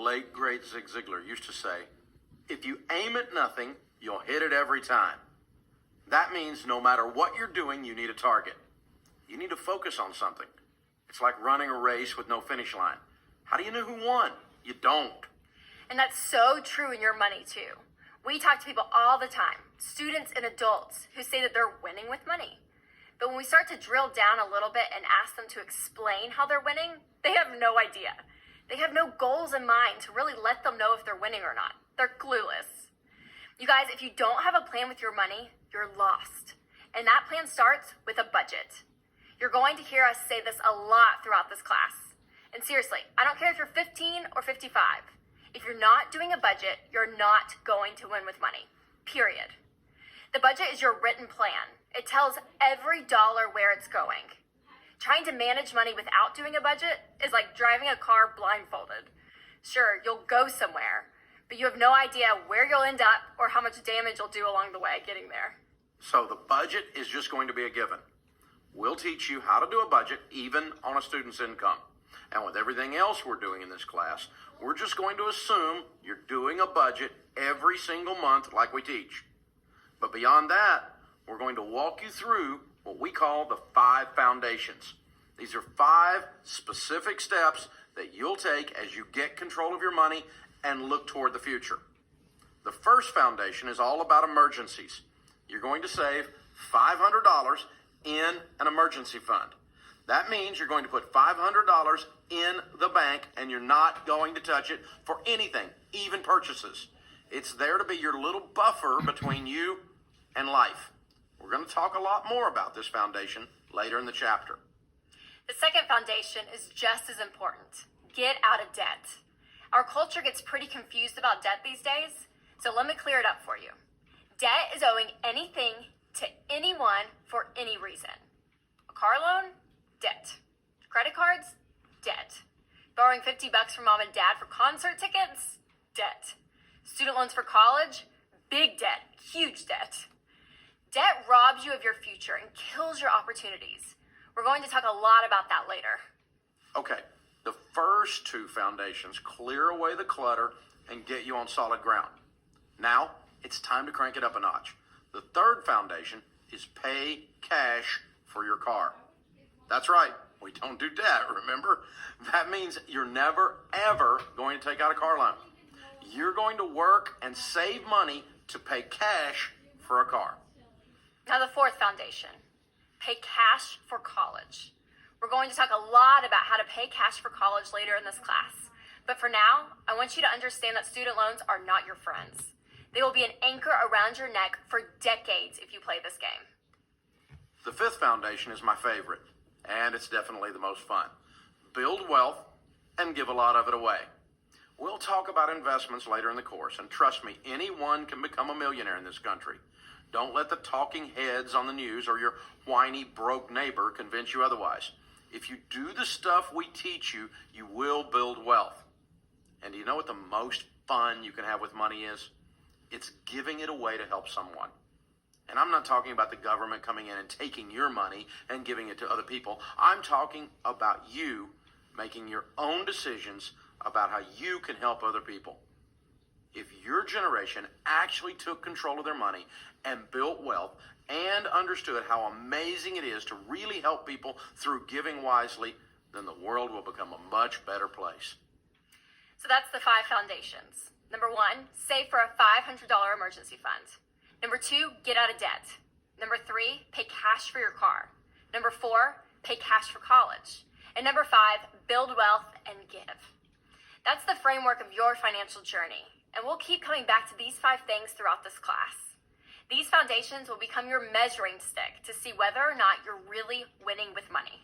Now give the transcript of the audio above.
late, great Zig Ziglar used to say, if you aim at nothing, you'll hit it every time. That means no matter what you're doing, you need a target. You need to focus on something. It's like running a race with no finish line. How do you know who won? You don't. And that's so true in your money too. We talk to people all the time, students and adults, who say that they're winning with money. But when we start to drill down a little bit and ask them to explain how they're winning, they have no idea. They have no goals in mind to really let them know if they're winning or not. They're clueless. You guys, if you don't have a plan with your money, you're lost. And that plan starts with a budget. You're going to hear us say this a lot throughout this class. And seriously, I don't care if you're 15 or 55. If you're not doing a budget, you're not going to win with money, period. The budget is your written plan. It tells every dollar where it's going. Trying to manage money without doing a budget is like driving a car blindfolded. Sure, you'll go somewhere, but you have no idea where you'll end up or how much damage you'll do along the way getting there. So the budget is just going to be a given. We'll teach you how to do a budget even on a student's income. And with everything else we're doing in this class, we're just going to assume you're doing a budget every single month like we teach. But beyond that, we're going to walk you through what we call the 5 foundations. These are 5 specific steps that you'll take as you get control of your money and look toward the future. The first foundation is all about emergencies. You're going to save $500 in an emergency fund. That means you're going to put $500 in the bank and you're not going to touch it for anything, even purchases. It's there to be your little buffer between you and life. We're going to talk a lot more about this foundation later in the chapter. The second foundation is just as important. Get out of debt. Our culture gets pretty confused about debt these days, so let me clear it up for you. Debt is owing anything to anyone for any reason. A car loan? Debt. Credit cards? Debt. Borrowing $50 from mom and dad for concert tickets? Debt. Student loans for college? Big debt. Huge debt. Debt robs you of your future and kills your opportunities. We're going to talk a lot about that later. Okay, the first 2 foundations clear away the clutter and get you on solid ground. Now, it's time to crank it up a notch. The third foundation is pay cash for your car. That's right, we don't do debt, remember? That means you're never, ever going to take out a car loan. You're going to work and save money to pay cash for a car. Now the fourth foundation, pay cash for college. We're going to talk a lot about how to pay cash for college later in this class. But for now, I want you to understand that student loans are not your friends. They will be an anchor around your neck for decades if you play this game. The 5th foundation is my favorite, and it's definitely the most fun. Build wealth and give a lot of it away. We'll talk about investments later in the course, and trust me, anyone can become a millionaire in this country. Don't let the talking heads on the news or your whiny, broke neighbor convince you otherwise. If you do the stuff we teach you, you will build wealth. And do you know what the most fun you can have with money is? It's giving it away to help someone. And I'm not talking about the government coming in and taking your money and giving it to other people. I'm talking about you making your own decisions about how you can help other people. If your generation actually took control of their money and built wealth and understood how amazing it is to really help people through giving wisely, then the world will become a much better place. So that's the 5 foundations. Number 1, save for a $500 emergency fund. Number 2, get out of debt. Number 3, pay cash for your car. Number 4, pay cash for college. And number 5, build wealth and give. That's the framework of your financial journey. And we'll keep coming back to these 5 things throughout this class. These foundations will become your measuring stick to see whether or not you're really winning with money.